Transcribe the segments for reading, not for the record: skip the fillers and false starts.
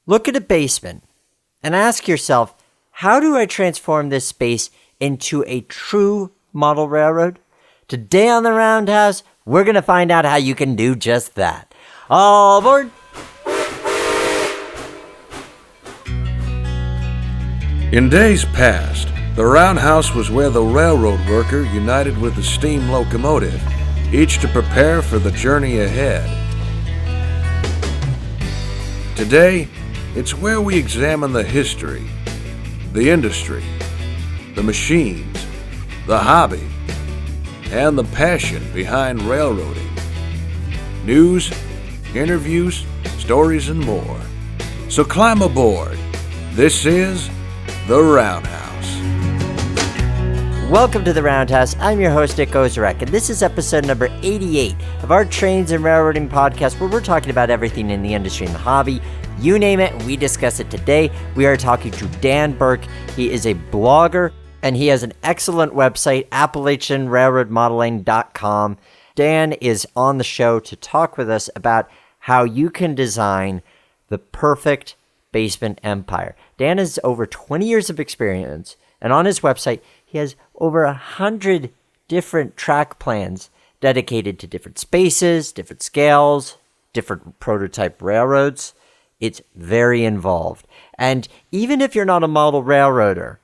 Look at a basement and ask yourself, how do I transform this space into a true model railroad? Today on the Roundhouse, we're going to find out how you can do just that. All aboard! In days past, the roundhouse was where the railroad worker united with the steam locomotive, each to prepare for the journey ahead. Today, it's where we examine the history, the industry, the machines, the hobby, and the passion behind railroading. News, interviews, stories, and more. So climb aboard. This is The Roundhouse. Welcome to The Roundhouse. I'm your host, Nick Ozarek, and this is episode number 88 of our Trains and Railroading podcast, where we're talking about everything in the industry and the hobby. You name it, we discuss it today. We are talking to Dan Burke. He is a blogger, and he has an excellent website, AppalachianRailroadModeling.com. Dan is on the show to talk with us about how you can design the perfect basement empire. Dan has over 20 years of experience, and on his website, he has over 100 different track plans dedicated to different spaces, different scales, different prototype railroads. It's very involved. And even if you're not a model railroader,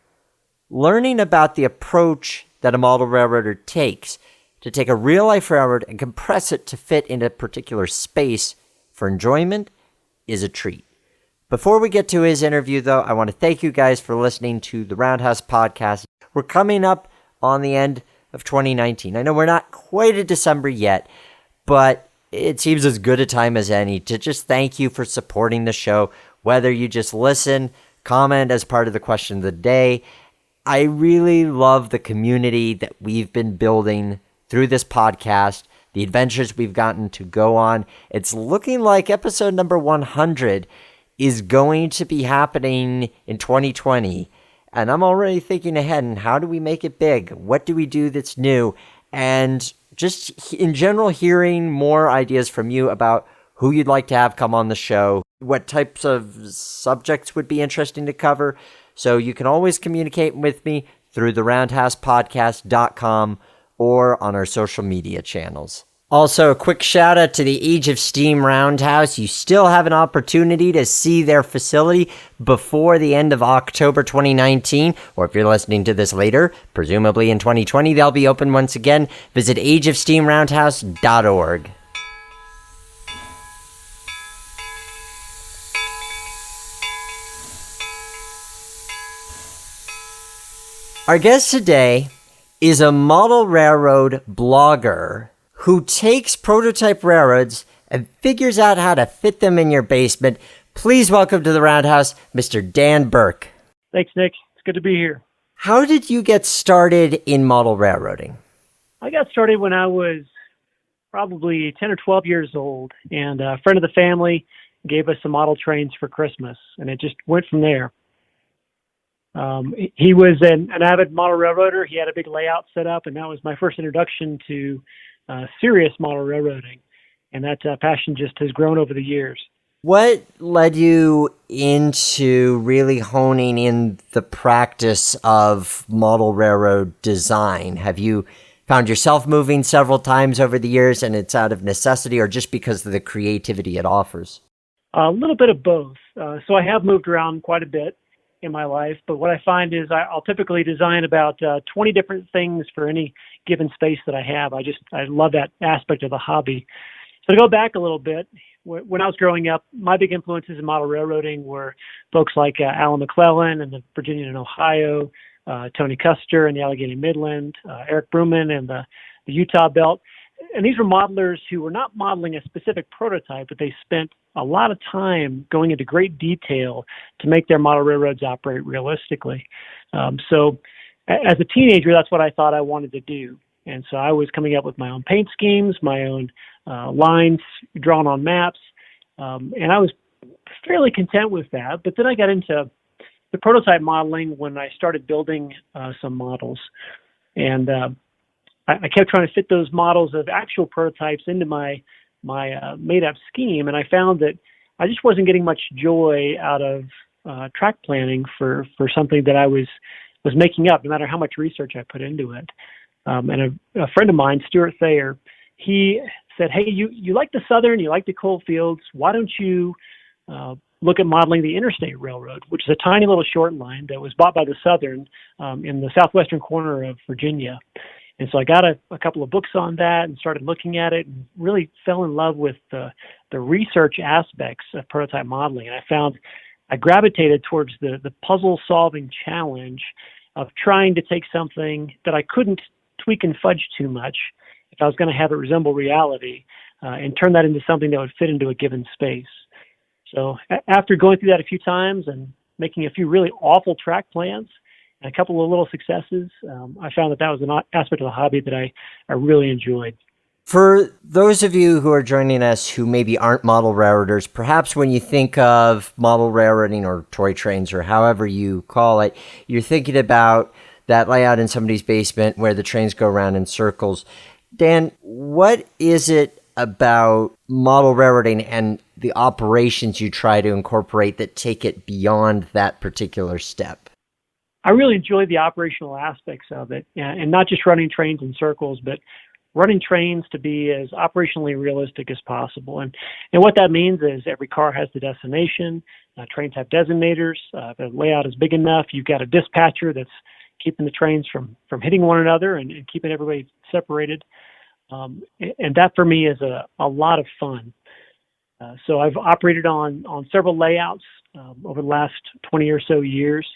learning about the approach that a model railroader takes to take a real-life railroad and compress it to fit in a particular space for enjoyment is a treat. Before we get to his interview, though, I want to thank you guys for listening to the Roundhouse podcast. We're coming up on the end of 2019. I know we're not quite at December yet, but it seems as good a time as any to just thank you for supporting the show, whether you just listen, comment as part of the question of the day. I really love the community that we've been building through this podcast, the adventures we've gotten to go on. It's looking like episode number 100 is going to be happening in 2020. And I'm already thinking ahead, and how do we make it big? What do we do that's new? And just in general, hearing more ideas from you about who you'd like to have come on the show, what types of subjects would be interesting to cover. So you can always communicate with me through theroundhousepodcast.com or on our social media channels. Also, a quick shout out to the Age of Steam Roundhouse. You still have an opportunity to see their facility before the end of October 2019, or if you're listening to this later, presumably in 2020, they'll be open once again. Visit ageofsteamroundhouse.org. Our guest today is a model railroad blogger who takes prototype railroads and figures out how to fit them in your basement. Please welcome to the Roundhouse, Mr. Dan Burke. Thanks, Nick. It's good to be here. How did you get started in model railroading? I got started when I was probably 10 or 12 years old, and a friend of the family gave us some model trains for Christmas, and it just went from there. He was an avid model railroader. He had a big layout set up, and that was my first introduction to serious model railroading, and that passion just has grown over the years. What led you into really honing in the practice of model railroad design? Have you found yourself moving several times over the years and it's out of necessity or just because of the creativity it offers? A little bit of both. So I have moved around quite a bit in my life, but what I find is I'll typically design about 20 different things for any given space that I have. I love that aspect of the hobby. So to go back a little bit, when I was growing up, my big influences in model railroading were folks like Alan McClellan in the Virginia and Ohio, Tony Custer in the Allegheny Midland, Eric Bruman in the Utah Belt. And these were modelers who were not modeling a specific prototype, but they spent a lot of time going into great detail to make their model railroads operate realistically. So as a teenager, that's what I thought I wanted to do. And so I was coming up with my own paint schemes, my own lines drawn on maps, and I was fairly content with that. But then I got into the prototype modeling when I started building some models. And I kept trying to fit those models of actual prototypes into my made-up scheme, and I found that I just wasn't getting much joy out of track planning for something that I was making up, no matter how much research I put into it. And a friend of mine, Stuart Thayer, he said, "Hey, you like the Southern, you like the coal fields. Why don't you look at modeling the Interstate Railroad, which is a tiny little short line that was bought by the Southern in the southwestern corner of Virginia." And so I got a couple of books on that and started looking at it and really fell in love with the research aspects of prototype modeling. And I found I gravitated towards the puzzle-solving challenge of trying to take something that I couldn't tweak and fudge too much if I was going to have it resemble reality, and turn that into something that would fit into a given space. So after going through that a few times and making a few really awful track plans and a couple of little successes, I found that was an aspect of the hobby that I really enjoyed. For those of you who are joining us who maybe aren't model railroaders, perhaps when you think of model railroading or toy trains or however you call it, you're thinking about that layout in somebody's basement where the trains go around in circles. Dan, what is it about model railroading and the operations you try to incorporate that take it beyond that particular step? I really enjoy the operational aspects of it, and not just running trains in circles, but running trains to be as operationally realistic as possible. And what that means is every car has the destination, trains have designators, the layout is big enough, you've got a dispatcher that's keeping the trains from hitting one another and keeping everybody separated. And that for me is a lot of fun. So I've operated on several layouts over the last 20 or so years.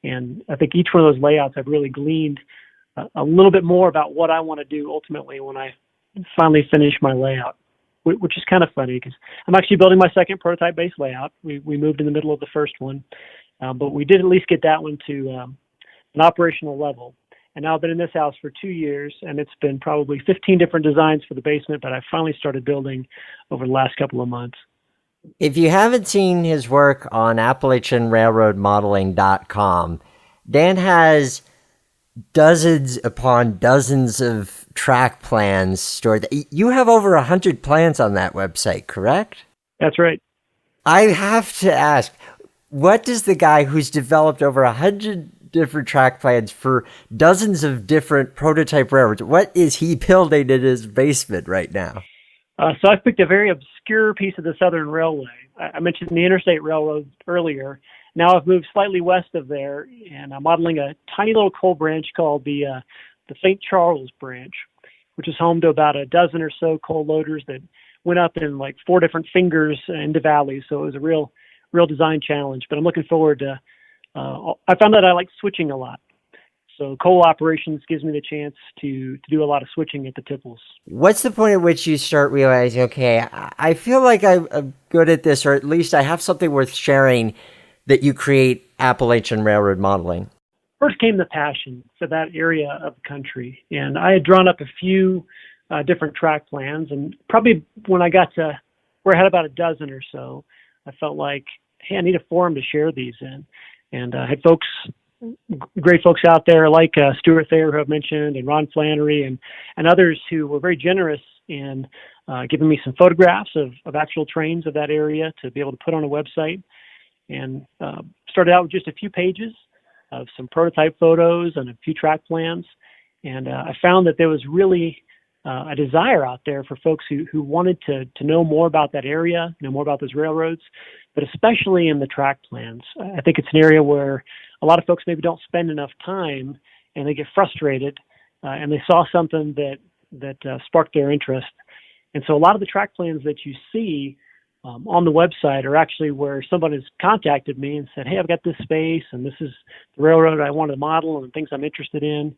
And I think each one of those layouts I've really gleaned a little bit more about what I want to do ultimately when I finally finish my layout, which is kind of funny because I'm actually building my second prototype-based layout. We moved in the middle of the first one, but we did at least get that one to an operational level. And now I've been in this house for 2 years, and it's been probably 15 different designs for the basement, but I finally started building over the last couple of months. If you haven't seen his work on AppalachianRailroadModeling.com, Dan has dozens upon dozens of track plans stored. You have over 100 plans on that website, correct? That's right. I have to ask, what does the guy who's developed over 100 different track plans for dozens of different prototype railroads, what is he building in his basement right now? So I've picked a very obscure piece of the Southern Railway. I mentioned the Interstate Railroad earlier. Now I've moved slightly west of there, and I'm modeling a tiny little coal branch called the St. Charles branch, which is home to about a dozen or so coal loaders that went up in like 4 different fingers into valleys. So it was a real design challenge. But I'm looking forward to. I found that I like switching a lot. So coal operations gives me the chance to do a lot of switching at the tipples. What's the point at which you start realizing, okay, I feel like I'm good at this, or at least I have something worth sharing, that you create Appalachian Railroad modeling? First came the passion for that area of the country. And I had drawn up a few different track plans. And probably when I got to where I had about a dozen or so, I felt like, hey, I need a forum to share these in. And I had great folks out there like Stuart Thayer, who I've mentioned, and Ron Flannery, and others who were very generous in giving me some photographs of actual trains of that area to be able to put on a website. And started out with just a few pages of some prototype photos and a few track plans. And I found that there was really a desire out there for folks who wanted to know more about that area, know more about those railroads, but especially in the track plans. I think it's an area where a lot of folks maybe don't spend enough time, and they get frustrated, and they saw something that sparked their interest. And so a lot of the track plans that you see on the website are actually where someone has contacted me and said, hey, I've got this space, and this is the railroad I want to model and things I'm interested in.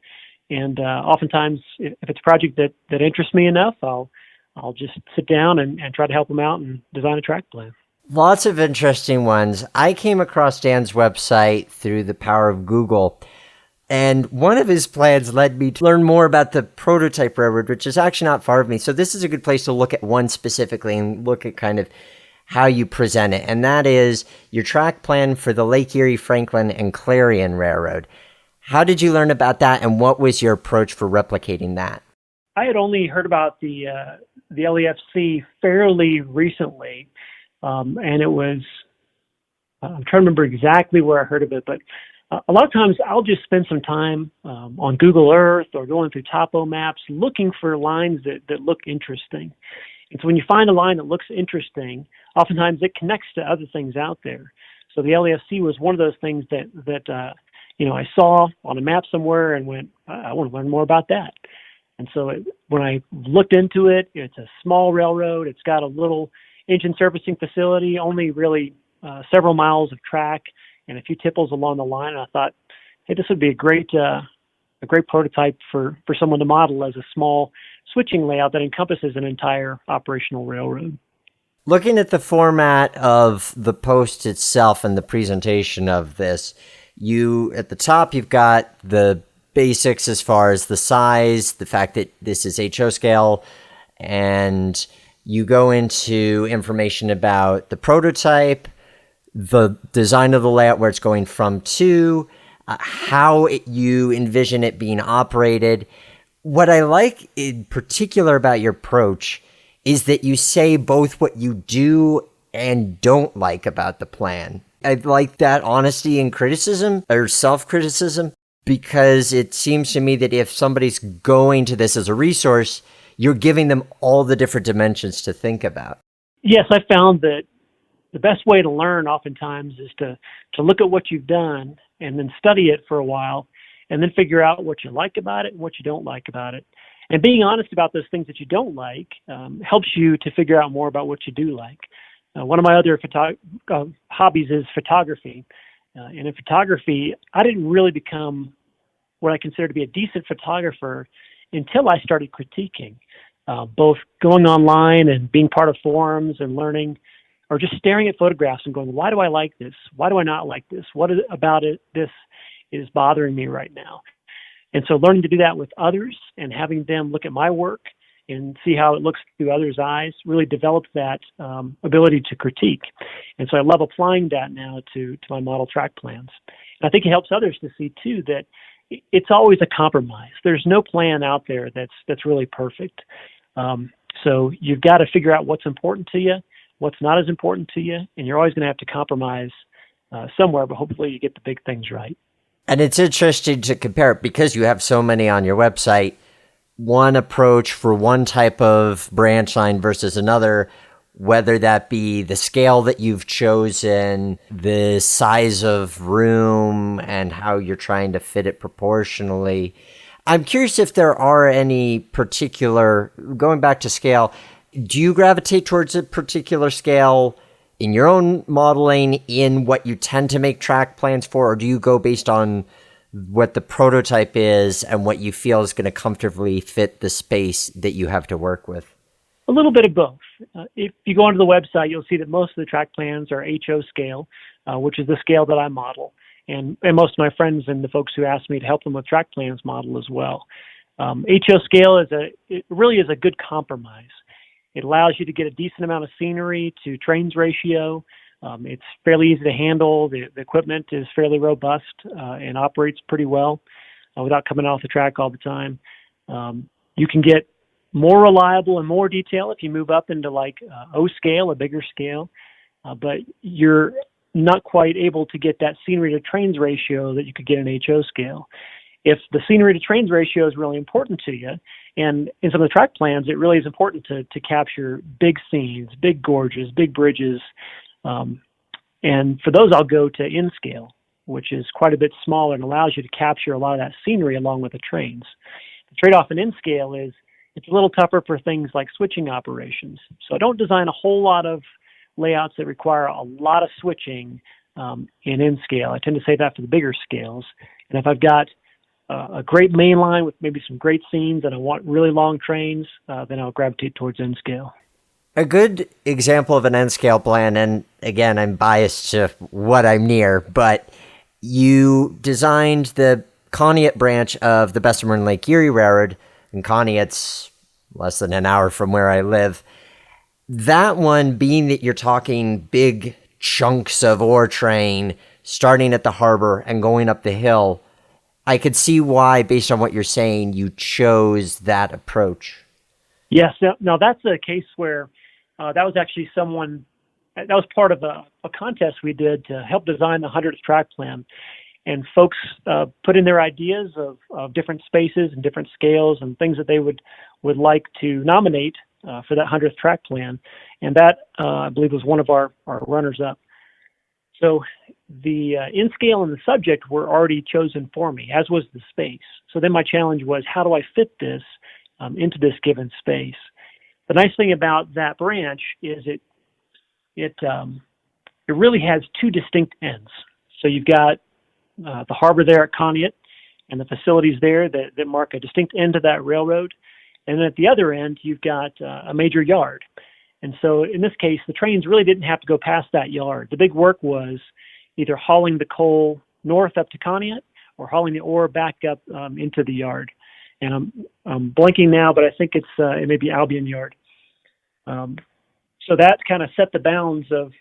And oftentimes, if it's a project that interests me enough, I'll just sit down and try to help them out and design a track plan. Lots of interesting ones. I came across Dan's website through the power of Google, and one of his plans led me to learn more about the prototype railroad, which is actually not far from me. So this is a good place to look at one specifically and look at kind of how you present it. And that is your track plan for the Lake Erie, Franklin, and Clarion Railroad. How did you learn about that, and what was your approach for replicating that? I had only heard about the LEFC fairly recently. And it was, I'm trying to remember exactly where I heard of it, but a lot of times I'll just spend some time on Google Earth or going through topo maps looking for lines that look interesting. And so when you find a line that looks interesting, oftentimes it connects to other things out there. So the LAFC was one of those things that I saw on a map somewhere and went, I want to learn more about that. And so when I looked into it, it's a small railroad. It's got a little engine servicing facility, only really several miles of track and a few tipples along the line. And I thought, hey, this would be a great prototype for someone to model as a small switching layout that encompasses an entire operational railroad. Looking at the format of the post itself and the presentation of this, at the top, you've got the basics as far as the size, the fact that this is HO scale, and you go into information about the prototype, the design of the layout, where it's going from to, how you envision it being operated. What I like in particular about your approach is that you say both what you do and don't like about the plan. I like that honesty and criticism, or self-criticism, because it seems to me that if somebody's going to this as a resource, you're giving them all the different dimensions to think about. Yes, I found that the best way to learn oftentimes is to look at what you've done and then study it for a while and then figure out what you like about it and what you don't like about it. And being honest about those things that you don't like helps you to figure out more about what you do like. One of my other hobbies is photography. And in photography, I didn't really become what I consider to be a decent photographer until I started critiquing, both going online and being part of forums and learning, or just staring at photographs and going, why do I like this? Why do I not like this? What is about it this is bothering me right now? And so learning to do that with others and having them look at my work and see how it looks through others' eyes really developed that ability to critique. And so I love applying that now to my model track plans. And I think it helps others to see, too, that it's always a compromise. There's no plan out there that's really perfect. So you've got to figure out what's important to you, what's not as important to you, and you're always going to have to compromise somewhere, but hopefully you get the big things right. And it's interesting to compare it because you have so many on your website, one approach for one type of branch line versus another, whether that be the scale that you've chosen, the size of room, and how you're trying to fit it proportionally. I'm curious if there are any particular, going back to scale, do you gravitate towards a particular scale in your own modeling in what you tend to make track plans for, or do you go based on what the prototype is and what you feel is going to comfortably fit the space that you have to work with? A little bit of both. If you go onto the website, you'll see that most of the track plans are HO scale, which is the scale that I model. And most of my friends and the folks who ask me to help them with track plans model as well. HO scale it really is a good compromise. It allows you to get a decent amount of scenery to trains ratio. It's fairly easy to handle. The equipment is fairly robust and operates pretty well without coming off the track all the time. You can get more reliable and more detail if you move up into like O scale, a bigger scale, but you're not quite able to get that scenery to trains ratio that you could get in HO scale. If the scenery to trains ratio is really important to you, and in some of the track plans, it really is important to capture big scenes, big gorges, big bridges. And for those, I'll go to N scale, which is quite a bit smaller and allows you to capture a lot of that scenery along with the trains. The trade-off in N scale is it's a little tougher for things like switching operations. So I don't design a whole lot of layouts that require a lot of switching in N scale. I tend to save that for the bigger scales. And if I've got a great main line with maybe some great scenes and I want really long trains, then I'll gravitate towards N scale. A good example of an N-scale plan, and again, I'm biased to what I'm near, but you designed the Conneaut branch of the Bessemer and Lake Erie Railroad. In Conneaut's less than an hour from where I live. That one, being that you're talking big chunks of ore train starting at the harbor and going up the hill, I could see why, based on what you're saying, you chose that approach. Yes. Now that's a case where that was actually someone that was part of a contest we did to help design the 100th track plan. And folks put in their ideas of different spaces and different scales and things that they would like to nominate for that 100th track plan. And that, I believe, was one of our runners-up. So the in scale and the subject were already chosen for me, as was the space. So then my challenge was, how do I fit this into this given space? The nice thing about that branch is it really has two distinct ends. So you've got the harbor there at Conneaut and the facilities there that mark a distinct end to that railroad. And then at the other end, you've got a major yard. And so in this case, the trains really didn't have to go past that yard. The big work was either hauling the coal north up to Conneaut or hauling the ore back up into the yard. And I'm blanking now, but I think it may be Albion Yard. So that kind of set the bounds of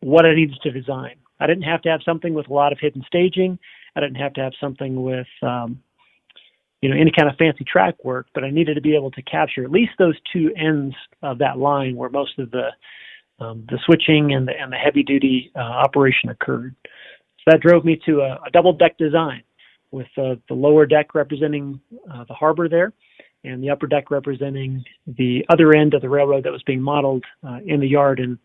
what I needed to design. I didn't have to have something with a lot of hidden staging. I didn't have to have something with any kind of fancy track work, but I needed to be able to capture at least those two ends of that line where most of the switching and the heavy duty operation occurred. So that drove me to a double deck design with the lower deck representing the harbor there and the upper deck representing the other end of the railroad that was being modeled in the yard and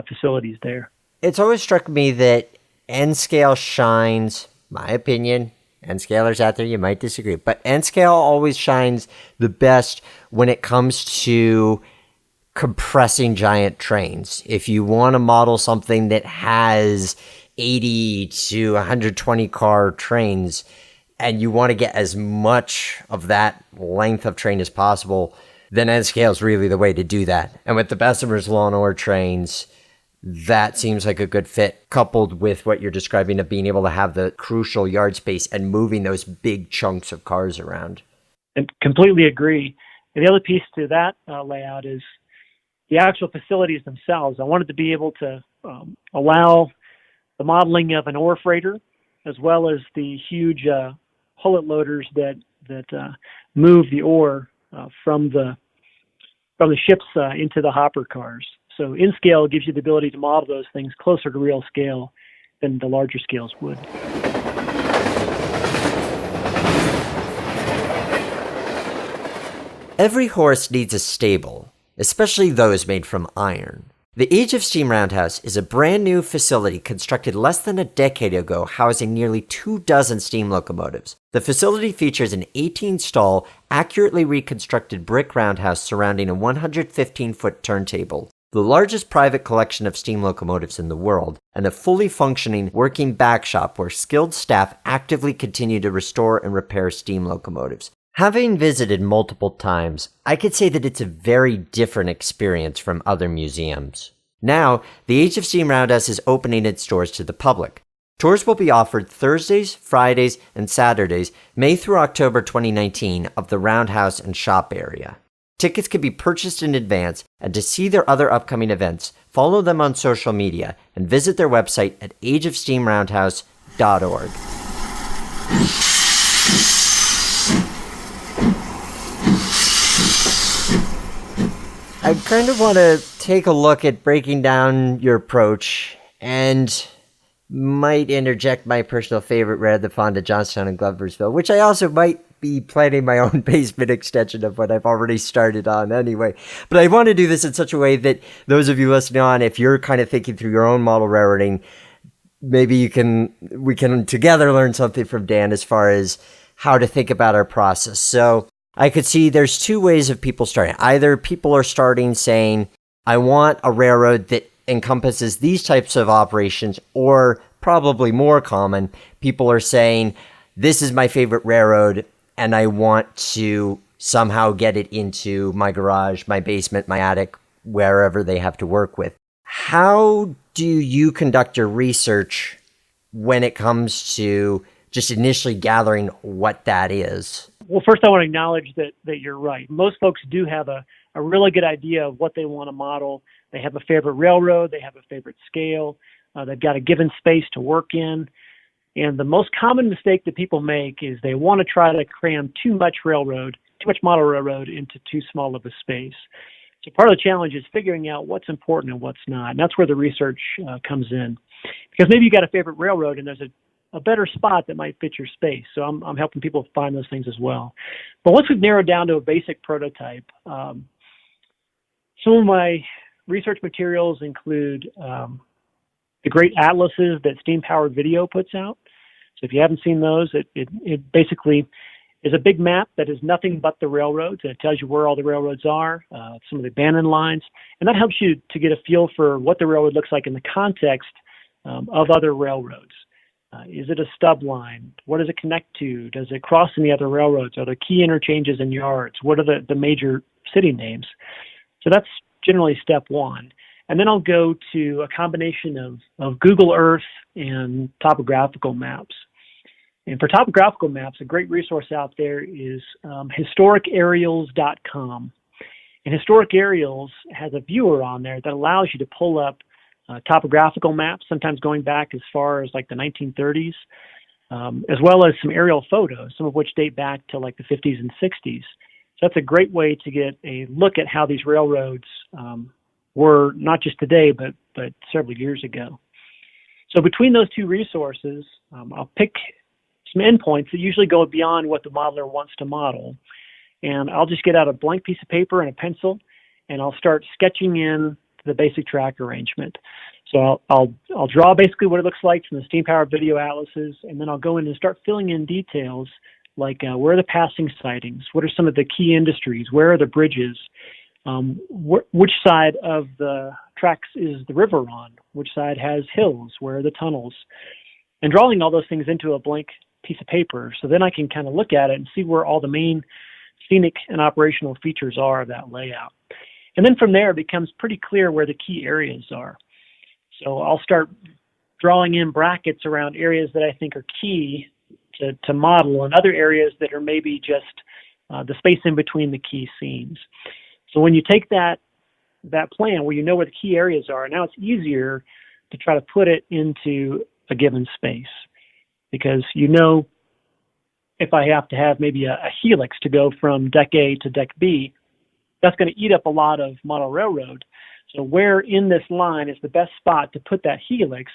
facilities there. It's always struck me that N-scale shines, my opinion, N-scalers out there, you might disagree, but N-scale always shines the best when it comes to compressing giant trains. If you want to model something that has 80 to 120 car trains and you want to get as much of that length of train as possible, then N-scale is really the way to do that. And with the Bessemer's lawn ore trains, that seems like a good fit, coupled with what you're describing of being able to have the crucial yard space and moving those big chunks of cars around. I completely agree. And the other piece to that layout is the actual facilities themselves. I wanted to be able to allow the modeling of an ore freighter, as well as the huge hullet loaders that move the ore from the ships into the hopper cars. So in scale gives you the ability to model those things closer to real scale than the larger scales would. Every horse needs a stable, especially those made from iron. The Age of Steam Roundhouse is a brand new facility constructed less than a decade ago, housing nearly 24 steam locomotives. The facility features an 18-stall, accurately reconstructed brick roundhouse surrounding a 115-foot turntable, the largest private collection of steam locomotives in the world, and a fully functioning working back shop where skilled staff actively continue to restore and repair steam locomotives. Having visited multiple times, I could say that it's a very different experience from other museums. Now, the Age of Steam Roundhouse is opening its doors to the public. Tours will be offered Thursdays, Fridays, and Saturdays, May through October 2019, of the Roundhouse and shop area. Tickets can be purchased in advance, and to see their other upcoming events, follow them on social media and visit their website at ageofsteamroundhouse.org. I kind of want to take a look at breaking down your approach and might interject my personal favorite rare, the Fonda Johnstown and Gloversville, which I also might be planning my own basement extension of what I've already started on anyway. But I want to do this in such a way that those of you listening on, if you're kind of thinking through your own model railroading, maybe we can together learn something from Dan as far as how to think about our process. So I could see there's two ways of people starting. Either people are starting saying, I want a railroad that encompasses these types of operations, or probably more common, people are saying, this is my favorite railroad and I want to somehow get it into my garage, my basement, my attic, wherever they have to work with. How do you conduct your research when it comes to just initially gathering what that is? Well, first I want to acknowledge that you're right. Most folks do have a really good idea of what they want to model. They have a favorite railroad, they have a favorite scale, they've got a given space to work in. And the most common mistake that people make is they want to try to cram too much model railroad into too small of a space. So part of the challenge is figuring out what's important and what's not. And that's where the research comes in. Because maybe you got a favorite railroad and there's a better spot that might fit your space. So I'm helping people find those things as well. But once we've narrowed down to a basic prototype, some of my research materials include the great atlases that Steam Powered Video puts out. So if you haven't seen those, it basically is a big map that is nothing but the railroads, and it tells you where all the railroads are, some of the abandoned lines, and that helps you to get a feel for what the railroad looks like in the context of other railroads. Is it a stub line? What does it connect to? Does it cross any other railroads? Are there key interchanges and yards? What are the major city names? So that's generally step one. And then I'll go to a combination of Google Earth and topographical maps. And for topographical maps, a great resource out there is historicaerials.com. And Historic Aerials has a viewer on there that allows you to pull up topographical maps, sometimes going back as far as like the 1930s, as well as some aerial photos, some of which date back to like the 50s and 60s. So that's a great way to get a look at how these railroads were not just today, but several years ago. So between those two resources, I'll pick some endpoints that usually go beyond what the modeler wants to model. And I'll just get out a blank piece of paper and a pencil, and I'll start sketching in the basic track arrangement. So I'll draw basically what it looks like from the steam-powered video atlases, and then I'll go in and start filling in details like where are the passing sidings, what are some of the key industries, where are the bridges, which side of the tracks is the river on, which side has hills, where are the tunnels, and drawing all those things into a blank piece of paper. So then I can kind of look at it and see where all the main scenic and operational features are of that layout. And then from there, it becomes pretty clear where the key areas are. So I'll start drawing in brackets around areas that I think are key to model, and other areas that are maybe just the space in between the key scenes. So when you take that plan where you know where the key areas are, now it's easier to try to put it into a given space, because you know if I have to have maybe a helix to go from deck A to deck B, that's going to eat up a lot of model railroad. So where in this line is the best spot to put that helix,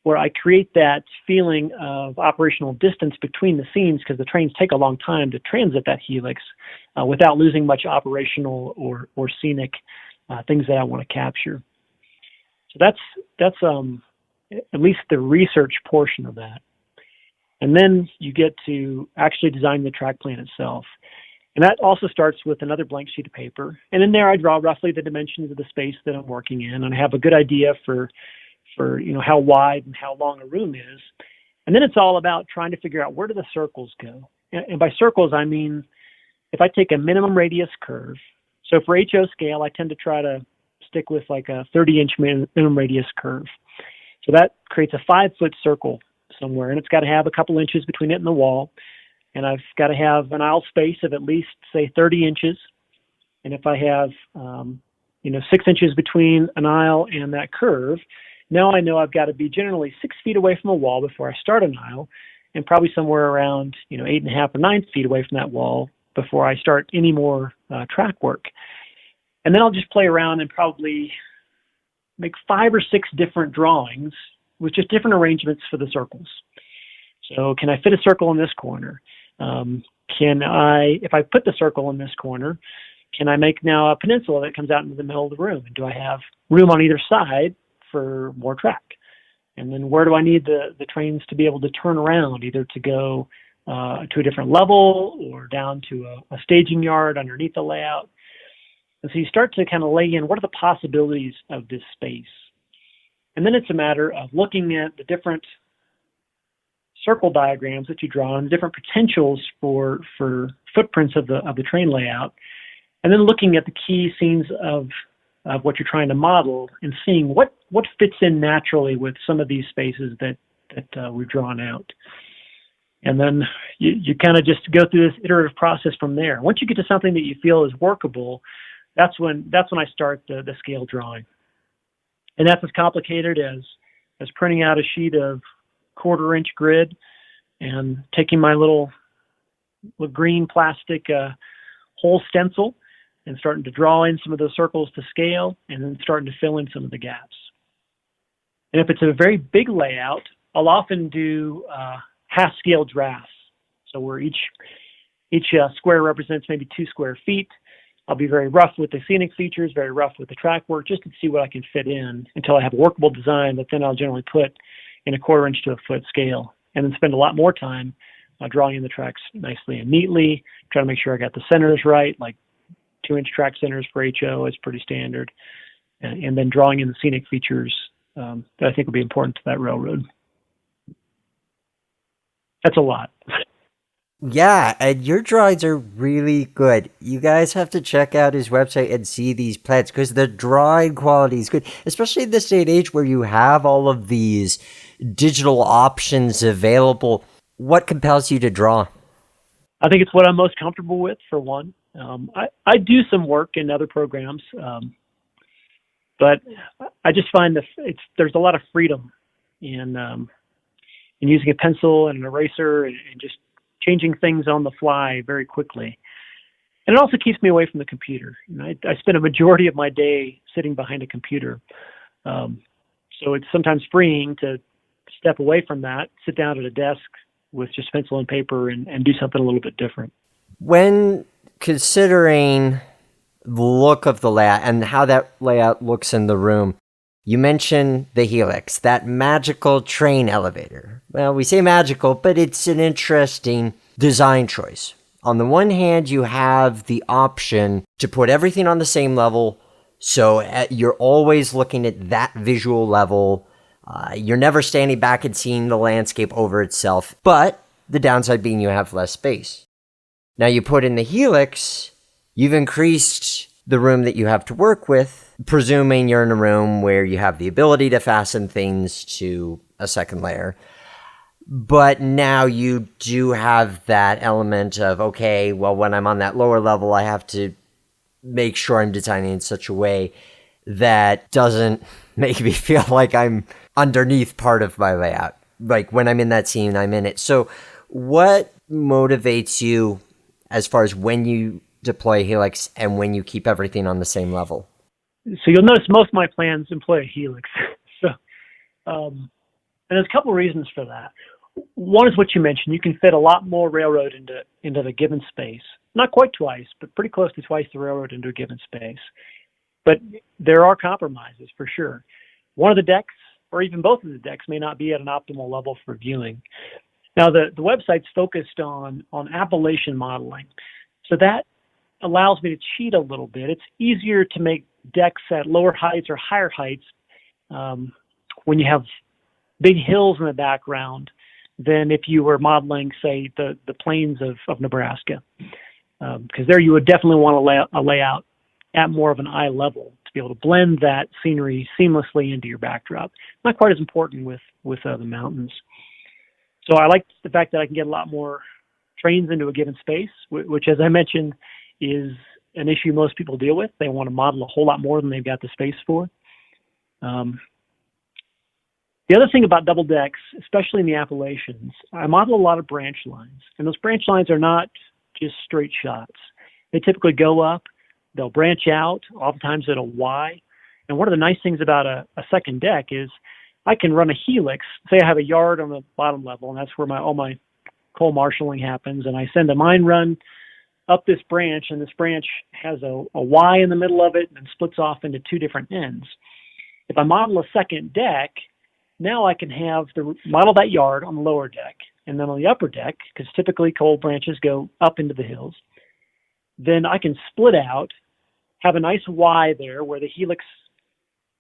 where I create that feeling of operational distance between the scenes, because the trains take a long time to transit that helix without losing much operational or scenic things that I want to capture. So that's at least the research portion of that. And then you get to actually design the track plan itself. And that also starts with another blank sheet of paper. And in there, I draw roughly the dimensions of the space that I'm working in, and I have a good idea for how wide and how long a room is. And then it's all about trying to figure out where do the circles go. And by circles, I mean, if I take a minimum radius curve, so for HO scale, I tend to try to stick with like a 30-inch minimum radius curve. So that creates a 5-foot circle somewhere, and it's got to have a couple inches between it and the wall. And I've got to have an aisle space of at least, say, 30 inches. And if I have, 6 inches between an aisle and that curve, now I know I've got to be generally 6 feet away from a wall before I start an aisle, and probably somewhere around, 8.5 or 9 feet away from that wall before I start any more track work. And then I'll just play around and probably make 5 or 6 different drawings with just different arrangements for the circles. So can I fit a circle in this corner? If I put the circle in this corner, can I make now a peninsula that comes out into the middle of the room? And do I have room on either side for more track? And then where do I need the trains to be able to turn around, either to go to a different level or down to a staging yard underneath the layout? And so you start to kind of lay in what are the possibilities of this space. And then it's a matter of looking at the different circle diagrams that you draw and the different potentials for footprints of the train layout, and then looking at the key scenes of what you're trying to model and seeing what fits in naturally with some of these spaces that we've drawn out. And then you kind of just go through this iterative process from there. Once you get to something that you feel is workable, that's when I start the scale drawing. And that's as complicated as printing out a sheet of 1/4-inch grid and taking my little green plastic whole stencil and starting to draw in some of those circles to scale, and then starting to fill in some of the gaps. And if it's a very big layout, I'll often do half-scale drafts. So where each square represents maybe 2 square feet. I'll be very rough with the scenic features, very rough with the track work, just to see what I can fit in until I have a workable design that then I'll generally put in a 1/4 inch to a foot scale, and then spend a lot more time drawing in the tracks nicely and neatly, trying to make sure I got the centers right, like 2-inch track centers for HO is pretty standard, and then drawing in the scenic features that I think will be important to that railroad. That's a lot. Yeah, and your drawings are really good. You guys have to check out his website and see these plans because the drawing quality is good, especially in this day and age where you have all of these digital options available. What compels you to draw? I think it's what I'm most comfortable with, for one. I do some work in other programs, but I just find there's a lot of freedom in using a pencil and an eraser and just changing things on the fly very quickly. And it also keeps me away from the computer. I spend a majority of my day sitting behind a computer. So it's sometimes freeing to step away from that, sit down at a desk with just pencil and paper and do something a little bit different. When considering the look of the layout and how that layout looks in the room, you mentioned the Helix, that magical train elevator. Well, we say magical, but it's an interesting design choice. On the one hand, you have the option to put everything on the same level, so you're always looking at that visual level. You're never standing back and seeing the landscape over itself, but the downside being you have less space. Now you put in the Helix, you've increased the room that you have to work with, presuming you're in a room where you have the ability to fasten things to a second layer. But now you do have that element of, okay, well, when I'm on that lower level, I have to make sure I'm designing in such a way that doesn't make me feel like I'm underneath part of my layout. Like when I'm in that scene, I'm in it. So what motivates you as far as when you deploy Helix and when you keep everything on the same level? So you'll notice most of my plans employ a Helix. And there's a couple of reasons for that. One is what you mentioned. You can fit a lot more railroad into the given space. Not quite twice, but pretty close to twice the railroad into a given space. But there are compromises for sure. One of the decks, or even both of the decks, may not be at an optimal level for viewing. Now, the website's focused on Appalachian modeling. So that allows me to cheat a little bit. It's easier to make decks at lower heights or higher heights when you have big hills in the background than if you were modeling, say, the plains of Nebraska. Because there you would definitely want a layout at more of an eye level to be able to blend that scenery seamlessly into your backdrop. Not quite as important with the mountains. So I like the fact that I can get a lot more trains into a given space, which, as I mentioned, is an issue most people deal with. They want to model a whole lot more than they've got the space for. The other thing about double decks, especially in the Appalachians, I model a lot of branch lines. And those branch lines are not just straight shots. They typically go up, they'll branch out, oftentimes at a Y. And one of the nice things about a second deck is I can run a Helix. Say I have a yard on the bottom level, and that's where all my coal marshaling happens. And I send a mine run up this branch, and this branch has a Y in the middle of it and splits off into 2 different ends. If I model a second deck, now I can model that yard on the lower deck, and then on the upper deck, because typically coal branches go up into the hills, then I can split out, have a nice Y there where the Helix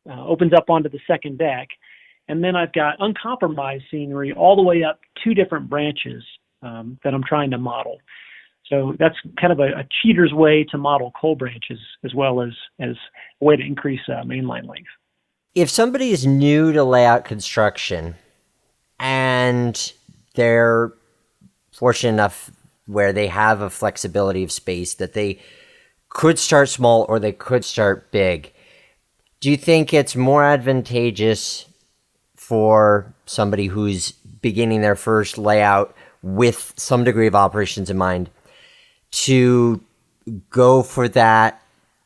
opens up onto the second deck, and then I've got uncompromised scenery all the way up 2 different branches that I'm trying to model. So that's kind of a cheater's way to model coal branches as well as a way to increase mainline length. If somebody is new to layout construction and they're fortunate enough where they have a flexibility of space that they could start small or they could start big, do you think it's more advantageous for somebody who's beginning their first layout with some degree of operations in mind to go for that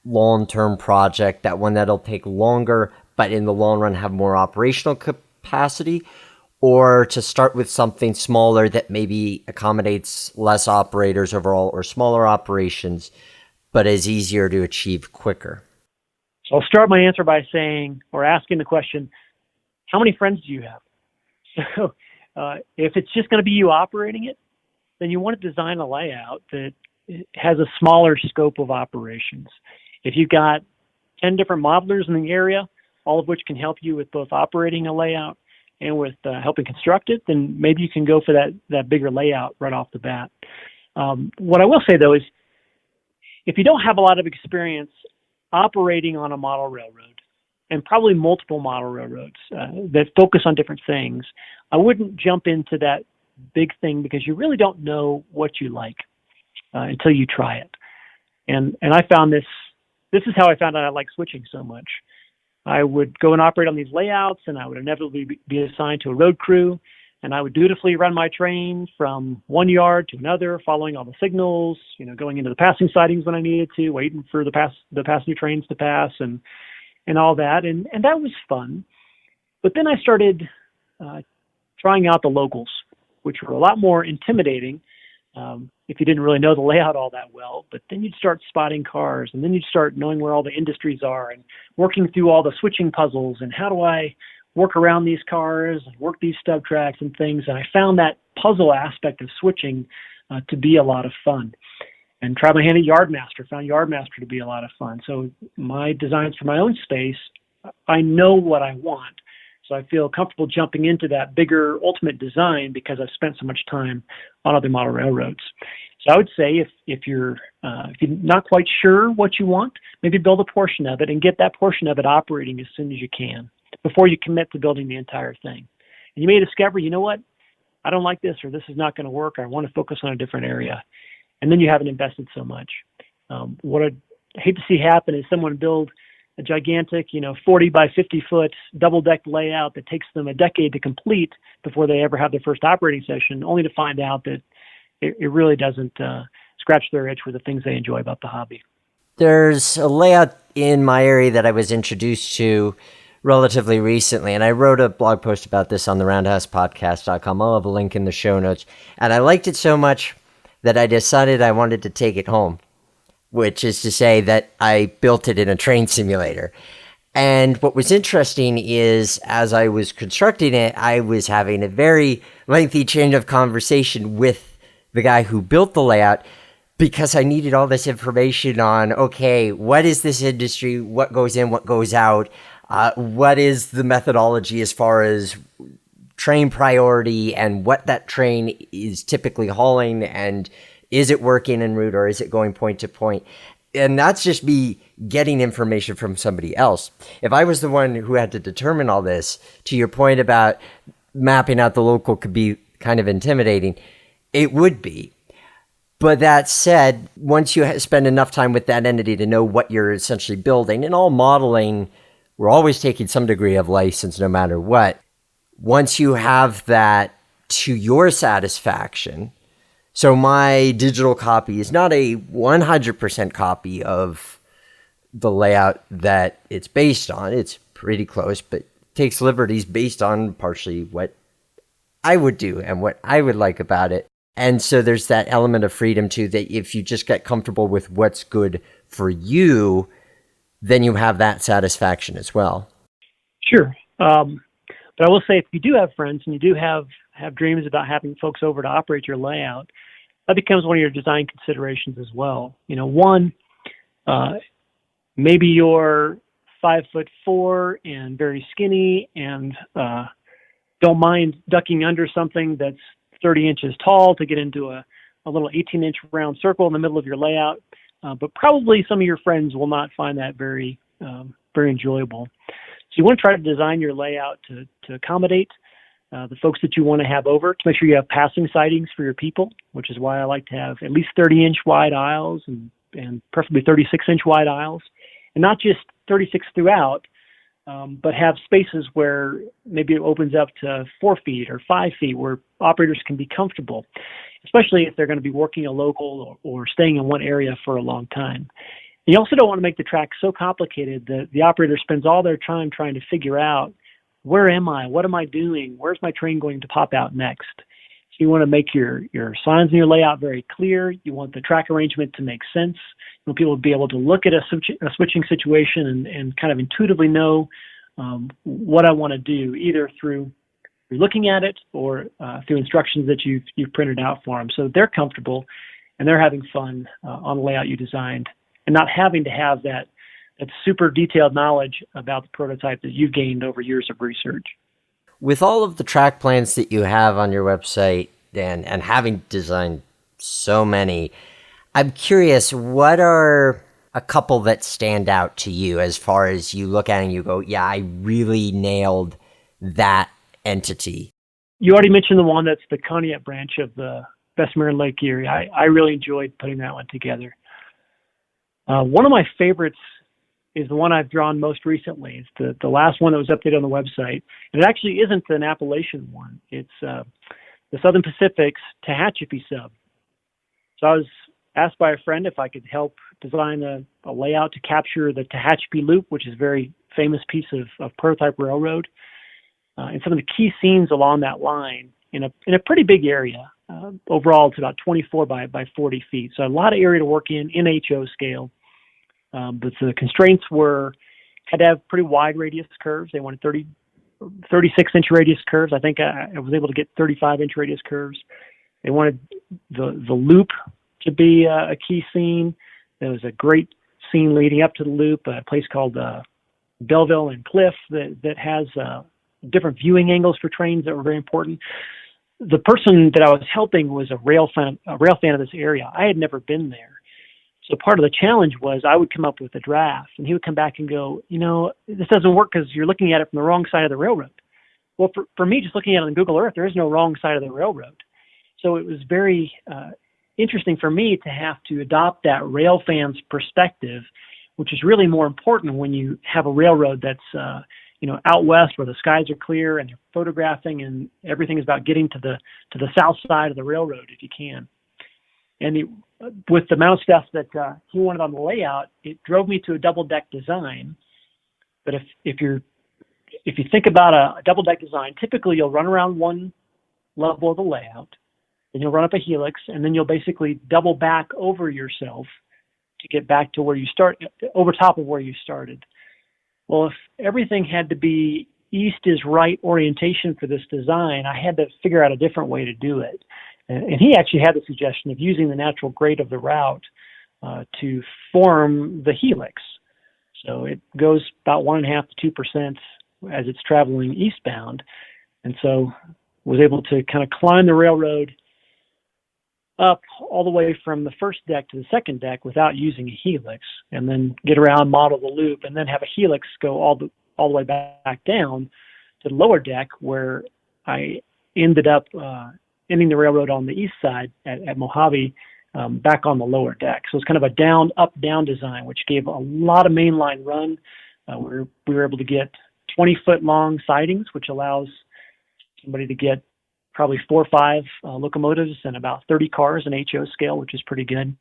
long-term project, that one that'll take longer, but in the long run have more operational capacity, or to start with something smaller that maybe accommodates less operators overall or smaller operations, but is easier to achieve quicker? So I'll start my answer by saying, or asking the question, how many friends do you have? So if it's just going to be you operating it, then you want to design a layout that has a smaller scope of operations. If you've got 10 different modelers in the area, all of which can help you with both operating a layout and with helping construct it, then maybe you can go for that bigger layout right off the bat. What I will say, though, is if you don't have a lot of experience operating on a model railroad, and probably multiple model railroads that focus on different things, I wouldn't jump into that big thing because you really don't know what you like until you try it. And I found this is how I found out I like switching so much. I would go and operate on these layouts, and I would inevitably be assigned to a road crew, and I would dutifully run my train from one yard to another, following all the signals, going into the passing sidings when I needed to, waiting for the passenger trains to pass, and all that, and that was fun. But then I started trying out the locals, which were a lot more intimidating if you didn't really know the layout all that well. But then you'd start spotting cars, and then you'd start knowing where all the industries are and working through all the switching puzzles and how do I work around these cars and work these stub tracks and things. And I found that puzzle aspect of switching to be a lot of fun. And tried my hand at Yardmaster, found Yardmaster to be a lot of fun. So my designs for my own space, I know what I want. So I feel comfortable jumping into that bigger ultimate design because I've spent so much time on other model railroads. So I would say if you're not quite sure what you want, maybe build a portion of it and get that portion of it operating as soon as you can before you commit to building the entire thing. And you may discover, you know what, I don't like this, or this is not going to work, or I want to focus on a different area. And then you haven't invested so much. What I'd hate to see happen is someone build a gigantic, 40 by 50 foot double deck layout that takes them a decade to complete before they ever have their first operating session, only to find out that it really doesn't scratch their itch with the things they enjoy about the hobby. There's a layout in my area that I was introduced to relatively recently, and I wrote a blog post about this on the roundhousepodcast.com. I'll have a link in the show notes. And I liked it so much that I decided I wanted to take it home, which is to say that I built it in a train simulator. And what was interesting is, as I was constructing it, I was having a very lengthy chain of conversation with the guy who built the layout, because I needed all this information on, okay, what is this industry? What goes in, what goes out? What is the methodology as far as train priority and what that train is typically hauling, and is it working en route or is it going point to point? And that's just me getting information from somebody else. If I was the one who had to determine all this, to your point about mapping out the local could be kind of intimidating, it would be. But that said, once you spend enough time with that entity to know what you're essentially building, and all modeling, we're always taking some degree of license no matter what. Once you have that to your satisfaction, so my digital copy is not a 100% copy of the layout that it's based on. It's pretty close, but takes liberties based on partially what I would do and what I would like about it. And so there's that element of freedom too, that if you just get comfortable with what's good for you, then you have that satisfaction as well. Sure. But I will say, if you do have friends and you do have dreams about having folks over to operate your layout, that becomes one of your design considerations as well. One, maybe you're 5'4" and very skinny and don't mind ducking under something that's 30 inches tall to get into a little 18-inch round circle in the middle of your layout. But probably some of your friends will not find that very enjoyable. So you want to try to design your layout to accommodate the folks that you want to have over, to make sure you have passing sidings for your people, which is why I like to have at least 30-inch wide aisles and preferably 36-inch wide aisles, and not just 36 throughout, but have spaces where maybe it opens up to 4 feet or 5 feet where operators can be comfortable, especially if they're going to be working a local or staying in one area for a long time. You also don't want to make the track so complicated that the operator spends all their time trying to figure out, where am I? What am I doing? Where's my train going to pop out next? So you want to make your signs and your layout very clear. You want the track arrangement to make sense. You want people to be able to look at a switching situation and kind of intuitively know what I want to do, either through looking at it or through instructions that you've printed out for them. So they're comfortable and they're having fun on the layout you designed, and not having to have that super detailed knowledge about the prototype that you've gained over years of research. With all of the track plans that you have on your website, Dan, and having designed so many, I'm curious, what are a couple that stand out to you as far as you look at it and you go, yeah, I really nailed that entity? You already mentioned the one that's the Conneaut branch of the Bessemer and Lake Erie. I really enjoyed putting that one together. One of my favorites is the one I've drawn most recently. It's the last one that was updated on the website. And it actually isn't an Appalachian one. It's the Southern Pacific's Tehachapi sub. So I was asked by a friend if I could help design a layout to capture the Tehachapi Loop, which is a very famous piece of prototype railroad, and some of the key scenes along that line in a pretty big area. Overall, it's about 24 by 40 feet. So a lot of area to work in HO scale. But the constraints had to have pretty wide radius curves. They wanted 36-inch radius curves. I think I was able to get 35-inch radius curves. They wanted the loop to be a key scene. There was a great scene leading up to the loop, a place called Belleville and Cliff that has different viewing angles for trains that were very important. The person that I was helping was a rail fan of this area. I had never been there. So part of the challenge was I would come up with a draft, and he would come back and go, this doesn't work because you're looking at it from the wrong side of the railroad. Well, for me, just looking at it on Google Earth, there is no wrong side of the railroad. So it was very interesting for me to have to adopt that rail fan's perspective, which is really more important when you have a railroad that's out west where the skies are clear and you're photographing, and everything is about getting to the south side of the railroad if you can. And with the amount of stuff that he wanted on the layout, it drove me to a double deck design. But if you think about a double deck design, typically you'll run around one level of the layout, then you'll run up a helix, and then you'll basically double back over yourself to get back to where you start, over top of where you started. Well, if everything had to be east is right orientation for this design, I had to figure out a different way to do it. And he actually had the suggestion of using the natural grade of the route to form the helix. So it goes about 1.5% to 2% as it's traveling eastbound. And so was able to kind of climb the railroad up all the way from the first deck to the second deck without using a helix, and then get around, model the loop, and then have a helix go all the way back down to the lower deck, where I ended up ending the railroad on the east side at Mojave, back on the lower deck. So it's kind of a down, up, down design, which gave a lot of mainline run. We were able to get 20-foot long sidings, which allows somebody to get probably 4 or 5 locomotives and about 30 cars in HO scale, which is pretty good.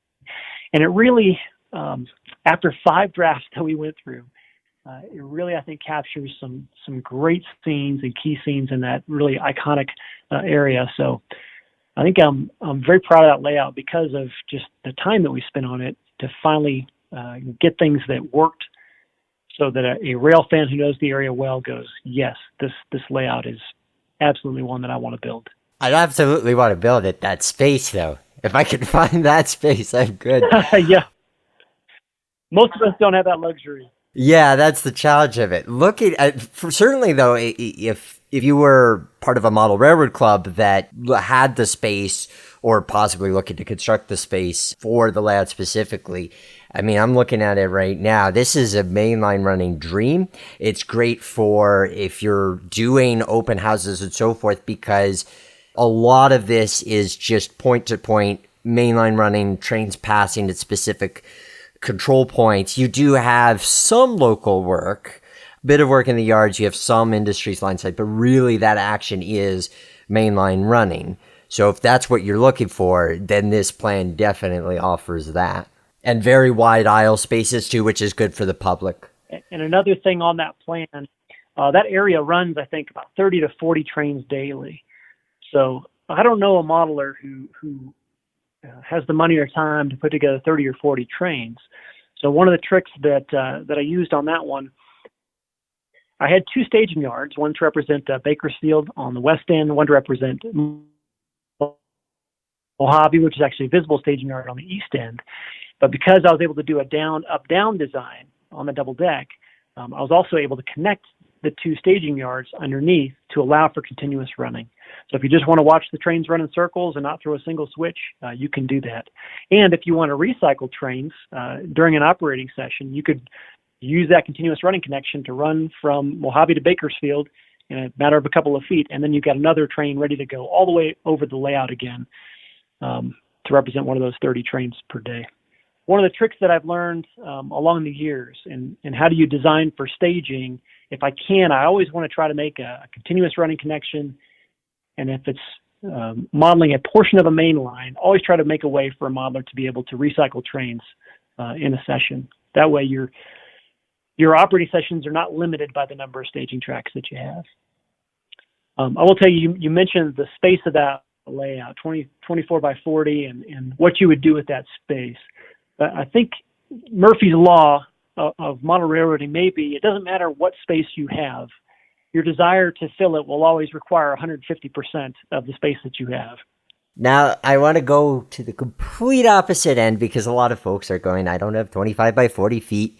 And it really, after 5 drafts that we went through, it really, I think, captures some great scenes and key scenes in that really iconic area. So I think I'm very proud of that layout because of just the time that we spent on it to finally get things that worked, so that a rail fan who knows the area well goes, yes, this layout is absolutely one that I want to build. I'd absolutely want to build it. That space, though. If I could find that space, I'm good. Yeah. Most of us don't have that luxury. Yeah, that's the challenge of it. Looking at, certainly though, if you were part of a model railroad club that had the space, or possibly looking to construct the space for the layout specifically, I mean, I'm looking at it right now. This is a mainline running dream. It's great for if you're doing open houses and so forth, because a lot of this is just point to point mainline running, trains passing at specific control points. You do have some local work, bit of work in the yards. You have some industries line side, but really that action is mainline running. So if that's what you're looking for, then this plan definitely offers that. And very wide aisle spaces too, which is good for the public. And another thing on that plan, that area runs, I think, about 30 to 40 trains daily. So I don't know a modeler who has the money or time to put together 30 or 40 trains. So one of the tricks that I used on that one, I had two staging yards, one to represent Bakersfield on the west end, one to represent Mojave, which is actually a visible staging yard on the east end. But because I was able to do a up-down design on the double deck, I was also able to connect the two staging yards underneath to allow for continuous running. So if you just want to watch the trains run in circles and not throw a single switch, you can do that. And if you want to recycle trains during an operating session, you could use that continuous running connection to run from Mojave to Bakersfield in a matter of a couple of feet, and then you've got another train ready to go all the way over the layout again to represent one of those 30 trains per day. One of the tricks that I've learned along the years and how do you design for staging, if I can, I always want to try to make a continuous running connection. And if it's modeling a portion of a main line, always try to make a way for a modeler to be able to recycle trains in a session. That way your operating sessions are not limited by the number of staging tracks that you have. I will tell you, you mentioned the space of that layout, 24 by 40, and what you would do with that space. But I think Murphy's law of model railroading may be, it doesn't matter what space you have, your desire to fill it will always require 150% of the space that you have. Now, I want to go to the complete opposite end because a lot of folks are going, I don't have 25 by 40 feet.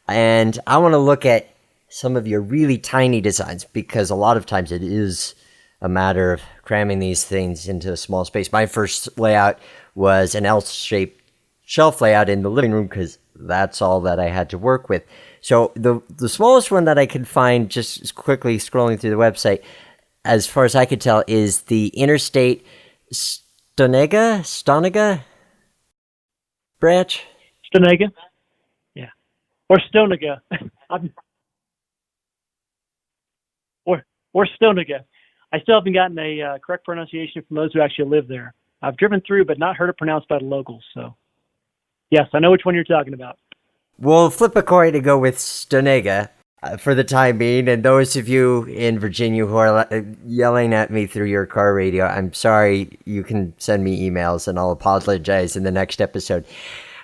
And I want to look at some of your really tiny designs because a lot of times it is a matter of cramming these things into a small space. My first layout was an L-shaped shelf layout in the living room because that's all that I had to work with. So the smallest one that I could find, just quickly scrolling through the website, as far as I could tell, is the Interstate Stonega branch. Stonega? Yeah. Or Stonega. or Stonega. I still haven't gotten a correct pronunciation from those who actually live there. I've driven through but not heard it pronounced by the locals, so yes, I know which one you're talking about. We'll flip a coin to go with Stonega for the time being. And those of you in Virginia who are yelling at me through your car radio, I'm sorry. You can send me emails and I'll apologize in the next episode.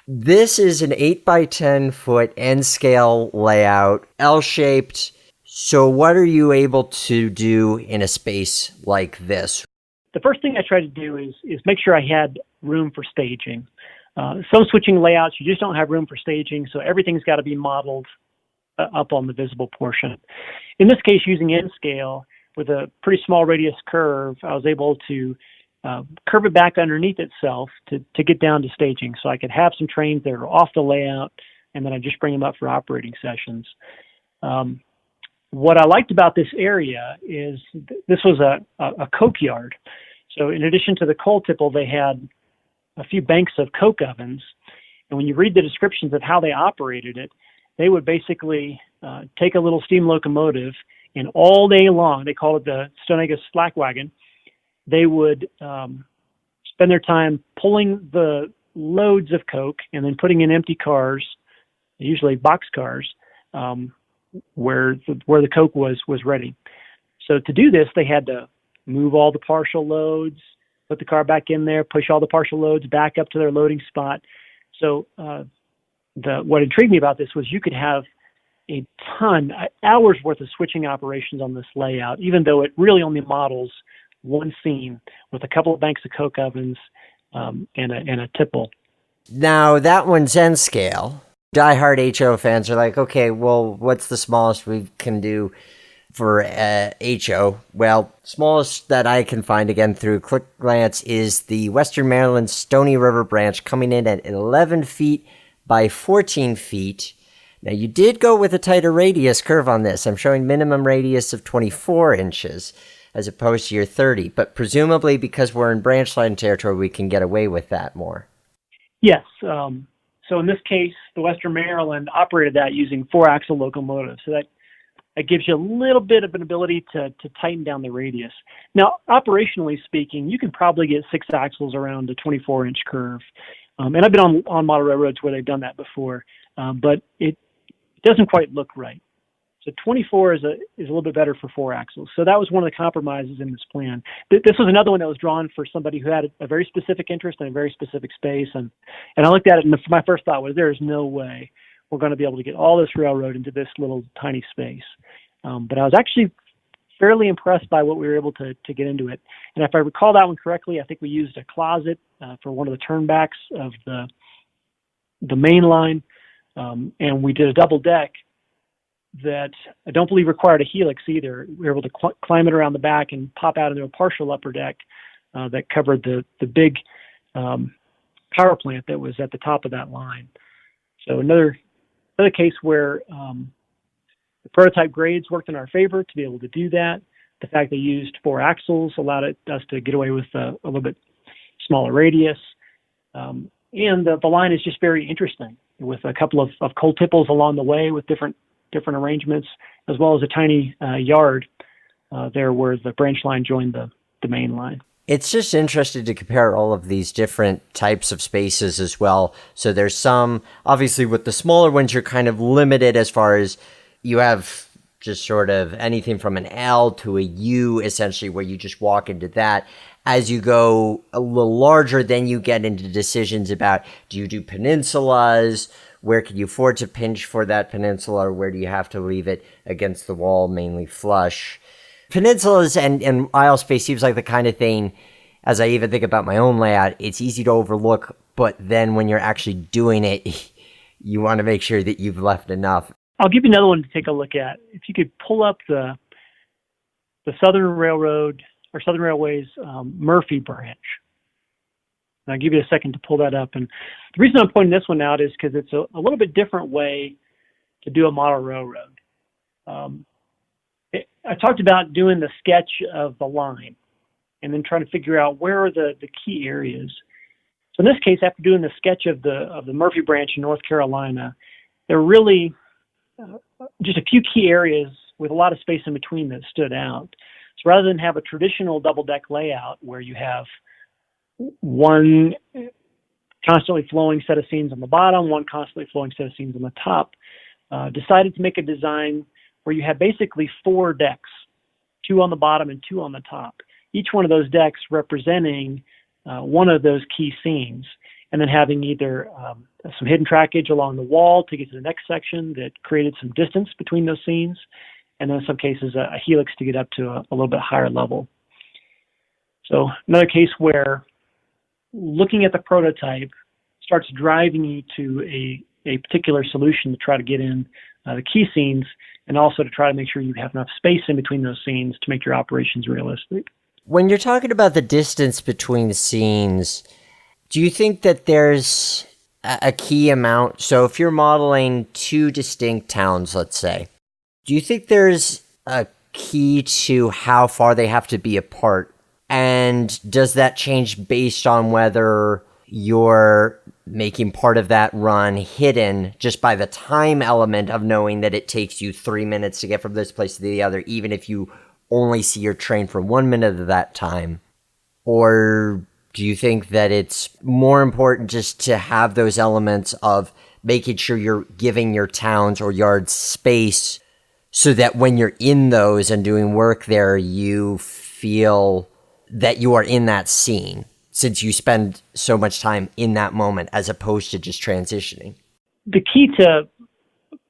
This is an 8 by 10 foot N scale layout, L-shaped. So what are you able to do in a space like this? The first thing I try to do is make sure I had room for staging. Some switching layouts, you just don't have room for staging, so everything's got to be modeled up on the visible portion. In this case, using N-scale with a pretty small radius curve, I was able to curve it back underneath itself to get down to staging. So I could have some trains that are off the layout, and then I just bring them up for operating sessions. What I liked about this area is this was a coke yard. So in addition to the coal tipple, they had a few banks of coke ovens. And when you read the descriptions of how they operated it, they would basically take a little steam locomotive and all day long, they call it the Stonega slack wagon, they would spend their time pulling the loads of coke and then putting in empty cars, usually box cars, where the coke was ready. So to do this, they had to move all the partial loads, put the car back in there, push all the partial loads back up to their loading spot. So what intrigued me about this was you could have a ton, hours worth of switching operations on this layout, even though it really only models one scene with a couple of banks of coke ovens and a tipple. Now, that one's N scale. Diehard HO fans are like, okay, well, what's the smallest we can do for HO? Well, smallest that I can find, again, through quick glance, is the Western Maryland Stony River branch coming in at 11 feet by 14 feet. Now, you did go with a tighter radius curve on this. I'm showing minimum radius of 24 inches as opposed to your 30. But presumably, because we're in branch line territory, we can get away with that more. Yes. So in this case, the Western Maryland operated that using 4-axle locomotives. So that gives you a little bit of an ability to tighten down the radius. Now, operationally speaking, you can probably get 6 axles around a 24-inch curve. And I've been on model railroads where they've done that before, but it doesn't quite look right. So 24 is a little bit better for 4 axles. So that was one of the compromises in this plan. This was another one that was drawn for somebody who had a very specific interest in a very specific space. And I looked at it, and my first thought was, there is no way we're going to be able to get all this railroad into this little tiny space. But I was actually fairly impressed by what we were able to get into it. And if I recall that one correctly, I think we used a closet for one of the turnbacks of the main line, and we did a double deck that I don't believe required a helix either. We were able to climb it around the back and pop out into a partial upper deck that covered the big power plant that was at the top of that line. So another case where the prototype grades worked in our favor to be able to do that. The fact they used 4 axles allowed us to get away with a little bit smaller radius. And the line is just very interesting, with a couple of cold tipples along the way with different arrangements, as well as a tiny yard there where the branch line joined the main line. It's just interesting to compare all of these different types of spaces as well. So there's some, obviously with the smaller ones, you're kind of limited as far as you have just sort of anything from an L to a U, essentially, where you just walk into that. As you go a little larger, then you get into decisions about, do you do peninsulas? Where can you afford to pinch for that peninsula, or where do you have to leave it against the wall, mainly flush? Peninsulas and aisle space seems like the kind of thing, as I even think about my own layout, it's easy to overlook, but then when you're actually doing it, you want to make sure that you've left enough. I'll give you another one to take a look at. If you could pull up the Southern Railroad or Southern Railway's Murphy branch. And I'll give you a second to pull that up. And the reason I'm pointing this one out is because it's a little bit different way to do a model railroad. I talked about doing the sketch of the line and then trying to figure out where are the key areas. So in this case, after doing the sketch of the Murphy branch in North Carolina, there were really just a few key areas with a lot of space in between that stood out. So rather than have a traditional double deck layout where you have one constantly flowing set of scenes on the bottom, one constantly flowing set of scenes on the top, decided to make a design where you had basically 4 decks, 2 on the bottom and 2 on the top. Each one of those decks representing one of those key scenes, and then having either some hidden trackage along the wall to get to the next section that created some distance between those scenes, and then in some cases a helix to get up to a little bit higher level. So another case where looking at the prototype starts driving you to a particular solution to try to get in the key scenes, and also to try to make sure you have enough space in between those scenes to make your operations realistic. When you're talking about the distance between the scenes, do you think that there's a key amount? So if you're modeling 2 distinct towns, let's say, do you think there's a key to how far they have to be apart? And does that change based on whether you're making part of that run hidden just by the time element of knowing that it takes you 3 minutes to get from this place to the other, even if you only see your train for 1 minute of that time? Or do you think that it's more important just to have those elements of making sure you're giving your towns or yards space so that when you're in those and doing work there, you feel that you are in that scene, since you spend so much time in that moment as opposed to just transitioning? The key to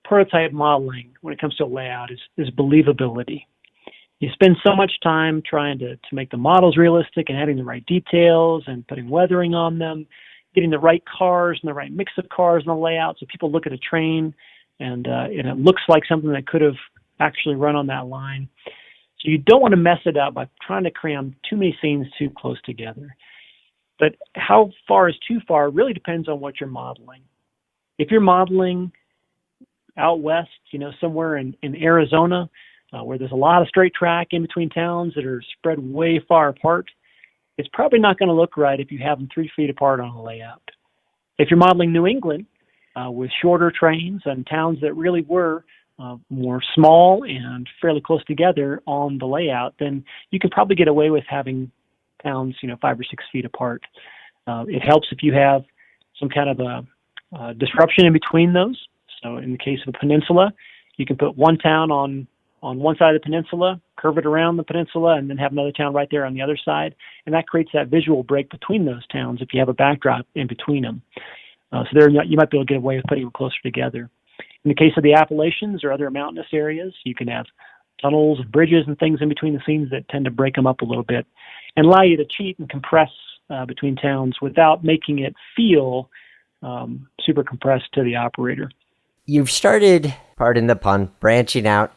prototype modeling when it comes to layout is believability. You spend so much time trying to make the models realistic and having the right details and putting weathering on them, getting the right cars and the right mix of cars in the layout so people look at a train and it looks like something that could have actually run on that line. So you don't want to mess it up by trying to cram too many scenes too close together. But how far is too far really depends on what you're modeling. If you're modeling out west, somewhere in Arizona, where there's a lot of straight track in between towns that are spread way far apart, it's probably not going to look right if you have them 3 feet apart on a layout. If you're modeling New England with shorter trains and towns that really were more small and fairly close together on the layout, then you can probably get away with having towns, 5 or 6 feet apart. It helps if you have some kind of a disruption in between those. So in the case of a peninsula, you can put one town on one side of the peninsula, curve it around the peninsula, and then have another town right there on the other side. And that creates that visual break between those towns if you have a backdrop in between them. So there you might be able to get away with putting them closer together. In the case of the Appalachians or other mountainous areas, you can have tunnels and bridges and things in between the scenes that tend to break them up a little bit and allow you to cheat and compress between towns without making it feel super compressed to the operator. You've started, pardon the pun, branching out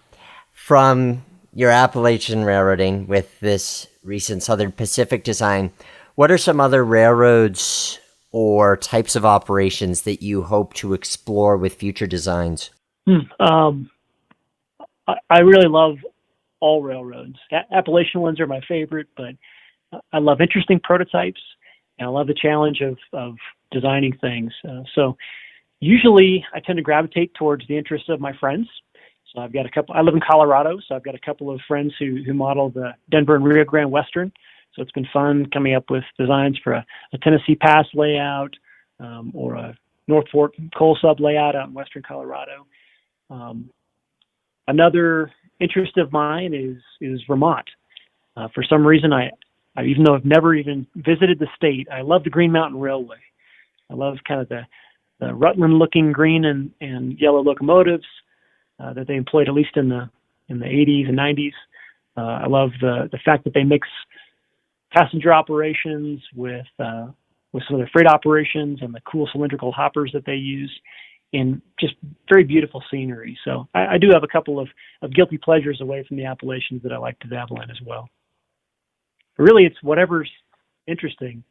from your Appalachian railroading with this recent Southern Pacific design. What are some other railroads or types of operations that you hope to explore with future designs? I really love all railroads. Appalachian ones are my favorite, but I love interesting prototypes, and I love the challenge of designing things. So usually I tend to gravitate towards the interests of my friends. So I've got a couple. I live in Colorado, so I've got a couple of friends who model the Denver and Rio Grande Western. So it's been fun coming up with designs for a Tennessee Pass layout or a North Fork coal sub layout out in western Colorado. Another interest of mine is Vermont. For some reason, I even though I've never even visited the state, I love the Green Mountain Railway. I love kind of the Rutland-looking green and yellow locomotives that they employed at least in the 80s and 90s. I love the fact that they mix passenger operations with some of their freight operations and the cool cylindrical hoppers that they use in just very beautiful scenery. So I do have a couple of guilty pleasures away from the Appalachians that I like to dabble in as well. Really, it's whatever's interesting.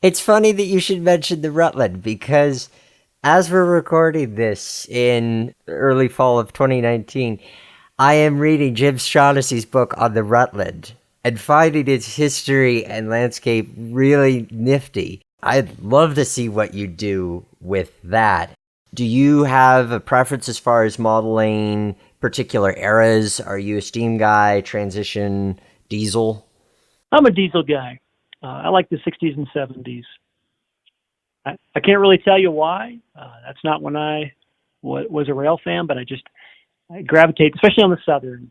It's funny that you should mention the Rutland, because as we're recording this in early fall of 2019, I am reading Jim Shaughnessy's book on the Rutland and finding its history and landscape really nifty. I'd love to see what you do with that. Do you have a preference as far as modeling particular eras? Are you a steam guy, transition, diesel? I'm a diesel guy. I like the 60s and 70s. I can't really tell you why. That's not when I was a rail fan, but I gravitate, especially on the Southern,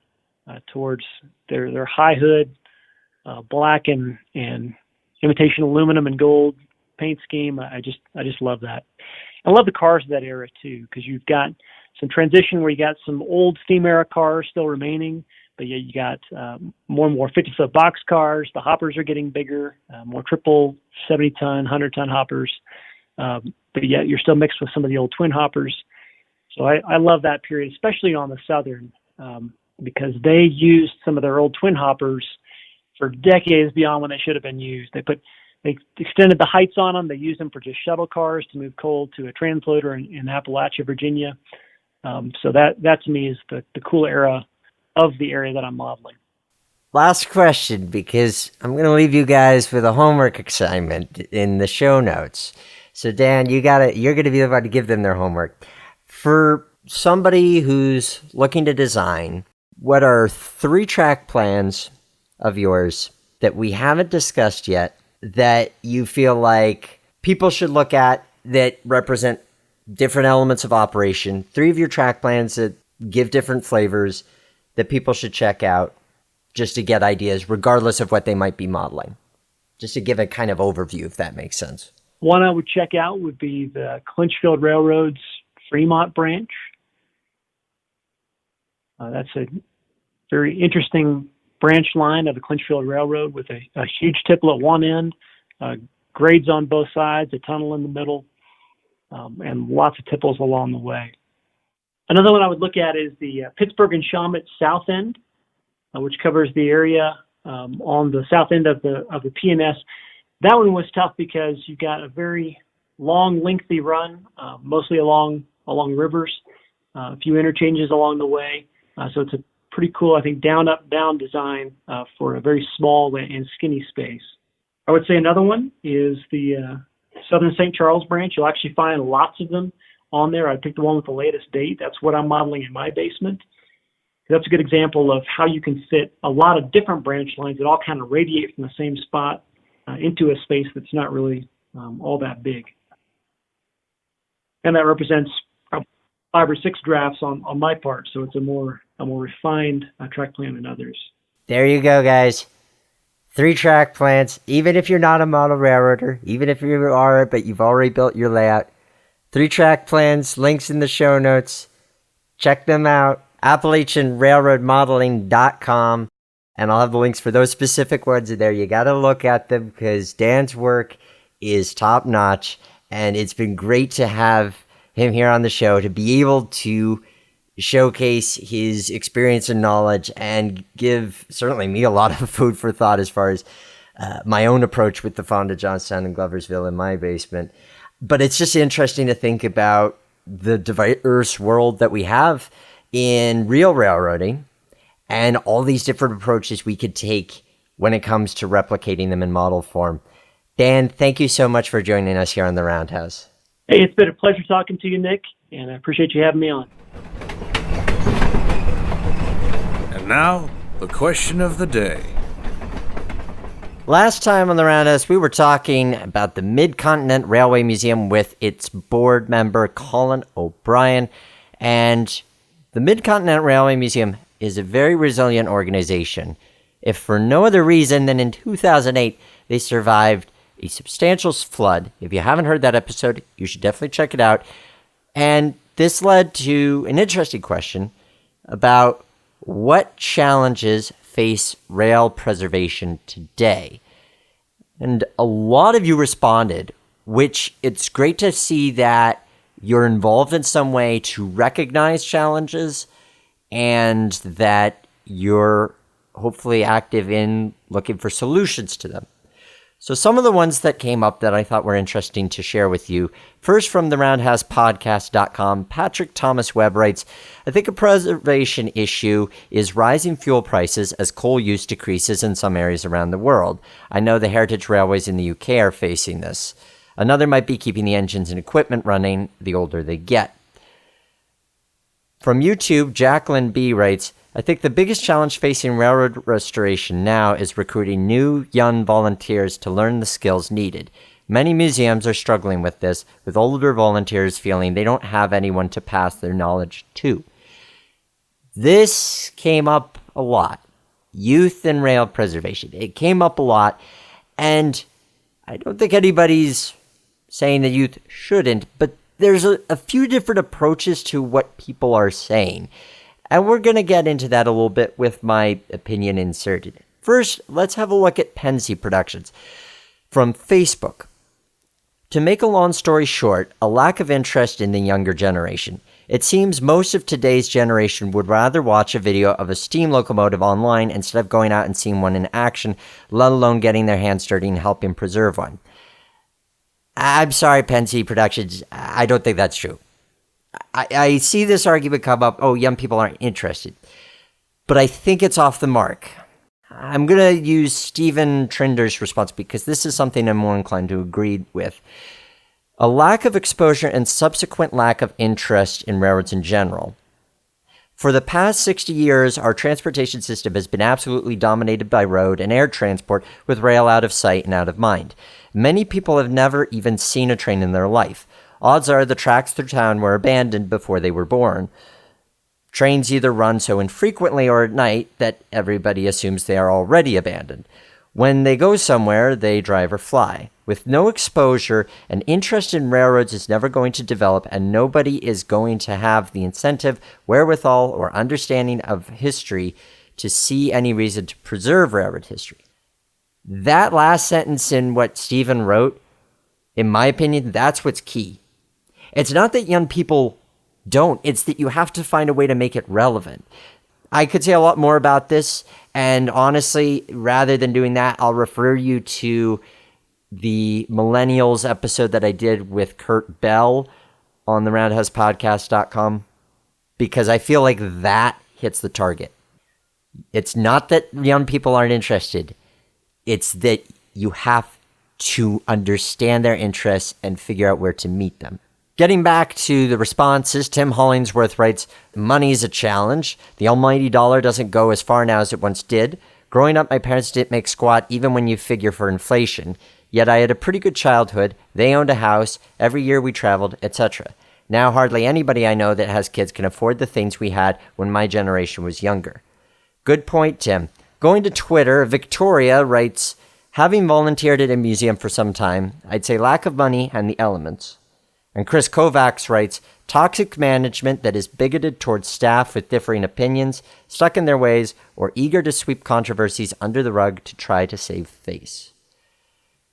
towards their high hood, black and imitation aluminum and gold paint scheme. I just love that. I love the cars of that era too, because you've got some transition where you got some old steam era cars still remaining, but yet you got more and more 50-foot box cars. The hoppers are getting bigger, more triple 70-ton, 100-ton hoppers, but yet you're still mixed with some of the old twin hoppers. So I love that period, especially on the Southern, because they used some of their old twin hoppers for decades beyond when they should have been used. They extended the heights on them. They used them for just shuttle cars to move coal to a transloader in Appalachia, Virginia. So that to me is the cool era of the area that I'm modeling. Last question, because I'm going to leave you guys with a homework assignment in the show notes. So Dan, you're going to be the one to give them their homework. For somebody who's looking to design, what are 3 track plans of yours that we haven't discussed yet that you feel like people should look at that represent different elements of operation? 3 of your track plans that give different flavors that people should check out just to get ideas, regardless of what they might be modeling. Just to give a kind of overview, if that makes sense. One I would check out would be the Clinchfield Railroad's Fremont branch. That's a very interesting branch line of the Clinchfield Railroad with a huge tipple at one end, grades on both sides, a tunnel in the middle, and lots of tipples along the way. Another one I would look at is the Pittsburgh and Shawmut South End, which covers the area on the south end of the PNS. That one was tough because you got a very long, lengthy run, mostly along rivers, a few interchanges along the way. So it's a pretty cool, I think, down, up, down design for a very small and skinny space. I would say another one is the Southern St. Charles branch. You'll actually find lots of them on there. I picked the one with the latest date. That's what I'm modeling in my basement. That's a good example of how you can fit a lot of different branch lines that all kind of radiate from the same spot into a space that's not really all that big. and that represents probably 5 or 6 drafts on my part. So it's a more refined track plan than others. There you go, guys. 3 track plans. Even if you're not a model railroader, even if you are, but you've already built your layout. 3 track plans, links in the show notes. Check them out. AppalachianRailroadModeling.com. And I'll have the links for those specific ones in there. You got to look at them because Dan's work is top notch. And it's been great to have him here on the show to be able to showcase his experience and knowledge and give certainly me a lot of food for thought as far as my own approach with the Fonda, Johnstown, and Gloversville in my basement. But it's just interesting to think about the diverse world that we have in real railroading and all these different approaches we could take when it comes to replicating them in model form. Dan, thank you so much for joining us here on the Roundhouse. Hey, it's been a pleasure talking to you, Nick, and I appreciate you having me on. And now, the question of the day. Last time on the Roundhouse, we were talking about the Mid-Continent Railway Museum with its board member, Colin O'Brien. And the Mid-Continent Railway Museum is a very resilient organization. If for no other reason than in 2008, they survived a substantial flood. If you haven't heard that episode, you should definitely check it out. And this led to an interesting question about what challenges face rail preservation today. And a lot of you responded, which it's great to see that you're involved in some way to recognize challenges and that you're hopefully active in looking for solutions to them. So some of the ones that came up that I thought were interesting to share with you. First, from the roundhousepodcast.com, Patrick Thomas Webb writes, I think a preservation issue is rising fuel prices as coal use decreases in some areas around the world. I know the heritage railways in the UK are facing this. Another might be keeping the engines and equipment running the older they get. From YouTube, Jacqueline B. writes, I think the biggest challenge facing railroad restoration now is recruiting new young volunteers to learn the skills needed. Many museums are struggling with this, with older volunteers feeling they don't have anyone to pass their knowledge to. This came up a lot. Youth and rail preservation. It came up a lot, and I don't think anybody's saying the youth shouldn't, but there's a few different approaches to what people are saying. And we're going to get into that a little bit with my opinion inserted. First, let's have a look at Penzi Productions from Facebook. To make a long story short, a lack of interest in the younger generation. It seems most of today's generation would rather watch a video of a steam locomotive online instead of going out and seeing one in action, let alone getting their hands dirty and helping preserve one. I'm sorry, Penzi Productions, I don't think that's true. I see this argument come up, oh, young people aren't interested. But I think it's off the mark. I'm going to use Stephen Trinder's response because this is something I'm more inclined to agree with. A lack of exposure and subsequent lack of interest in railroads in general. For the past 60 years, our transportation system has been absolutely dominated by road and air transport with rail out of sight and out of mind. Many people have never even seen a train in their life. Odds are the tracks through town were abandoned before they were born. Trains either run so infrequently or at night that everybody assumes they are already abandoned. When they go somewhere, they drive or fly. With no exposure, an interest in railroads is never going to develop, and nobody is going to have the incentive, wherewithal, or understanding of history to see any reason to preserve railroad history. That last sentence in what Stephen wrote, in my opinion, that's what's key. It's not that young people don't, it's that you have to find a way to make it relevant. I could say a lot more about this, and honestly, rather than doing that, I'll refer you to the Millennials episode that I did with Kurt Bell on the roundhousepodcast.com, because I feel like that hits the target. It's not that young people aren't interested. It's that you have to understand their interests and figure out where to meet them. Getting back to the responses, Tim Hollingsworth writes, money's a challenge. The almighty dollar doesn't go as far now as it once did. Growing up, my parents didn't make squat even when you figure for inflation. Yet I had a pretty good childhood. They owned a house. Every year we traveled, etc. Now hardly anybody I know that has kids can afford the things we had when my generation was younger. Good point, Tim. Going to Twitter, Victoria writes, having volunteered at a museum for some time, I'd say lack of money and the elements. And Chris Kovacs writes, toxic management that is bigoted towards staff with differing opinions, stuck in their ways, or eager to sweep controversies under the rug to try to save face.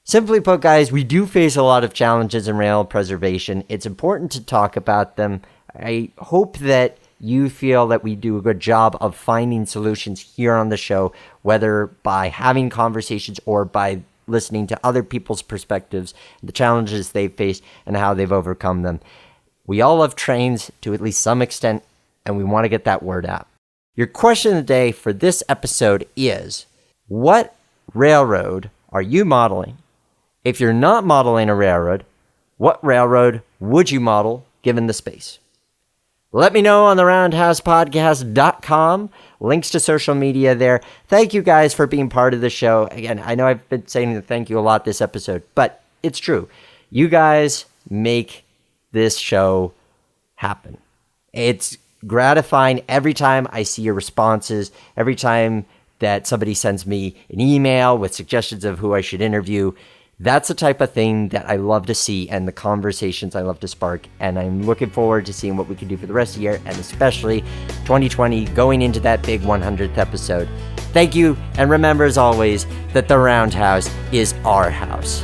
Simply put, guys, we do face a lot of challenges in rail preservation. It's important to talk about them. I hope that you feel that we do a good job of finding solutions here on the show, whether by having conversations or by listening to other people's perspectives, the challenges they've faced, and how they've overcome them. We all love trains to at least some extent, and we want to get that word out. Your question of the day for this episode is, what railroad are you modeling? If you're not modeling a railroad, what railroad would you model given the space? Let me know on the roundhousepodcast.com. Links to social media there. Thank you guys for being part of the show. Again, I know I've been saying thank you a lot this episode, but it's true. You guys make this show happen. It's gratifying every time I see your responses, every time that somebody sends me an email with suggestions of who I should interview. That's the type of thing that I love to see and the conversations I love to spark. And I'm looking forward to seeing what we can do for the rest of the year, and especially 2020 going into that big 100th episode. Thank you. And remember, as always, that the Roundhouse is our house.